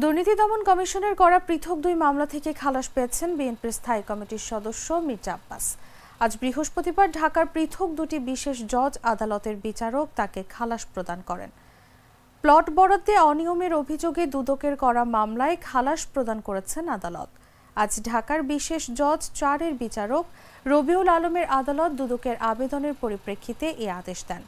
দুর্নীতি দমন কমিশনের করা পৃথক দুই মামলা থেকে খালাস পেয়েছেন বিএনপির স্থায়ী কমিটির সদস্য মির্জা আব্বাস। আজ বৃহস্পতিবার ঢাকার পৃথক দুটি বিশেষ জজ আদালতের বিচারক তাকে খালাস প্রদান করেন। প্লট বরাদ্দে অনিয়মের অভিযোগে দুদকের করা মামলায় খালাস প্রদান করেছেন আদালত। আজ ঢাকার বিশেষ জজ 4-এর বিচারক রবিউল আলমের আদালত দুদকের আবেদনের পরিপ্রেক্ষিতে এই আদেশ দেন।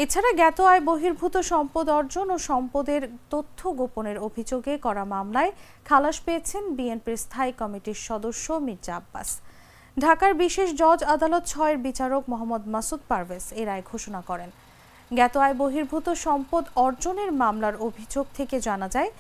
এছাড়া জ্ঞাত আয় বহির্ভূত সম্পদ অর্জন ও সম্পদের তথ্য গোপনের অভিযোগে করা মামলায় খালাস পেয়েছেন বিএনপির স্থায়ী কমিটির সদস্য মির্জা আব্বাস। ঢাকার বিশেষ জজ আদালত 6-এর বিচারক মোহাম্মদ মাসুদ পারভেজ এ রায় ঘোষণা করেন। জ্ঞাত আয় বহির্ভূত সম্পদ অর্জনের মামলার অভিযোগ থেকে জানা যায়,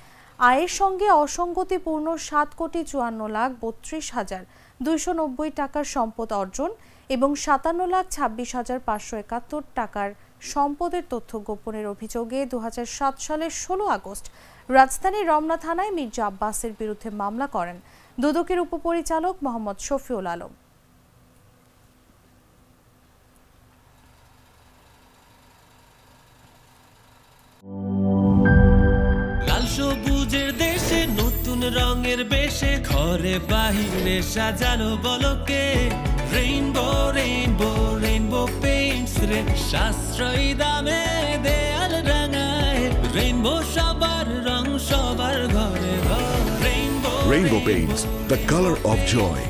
আয়ের সঙ্গে অসঙ্গতিপূর্ণ 7,32,32,590 টাকার সম্পদ অর্জন এবং 57,26,571 টাকার সম্পদের তথ্য গোপনের অভিযোগে 2007 সালের 16 আগস্ট রাজধানীর রমনা থানায় মির্জা আব্বাসের বিরুদ্ধে মামলা করেন দুদকের উপপরিচালক মোহাম্মদ শফিউল আলম। লাল সবুজের দেশে নতুন রঙের বেশে ঘরে বাহিরে সাজানো বলকে রেইনবো রেইনবো রেইনবো পেইন্টস রে সাশ্রয়ী দামে দেয়াল রাঙায় রেইনবো সবার রং সবার ঘরে ঘরে rainbow Rainbow Paints, the color of joy.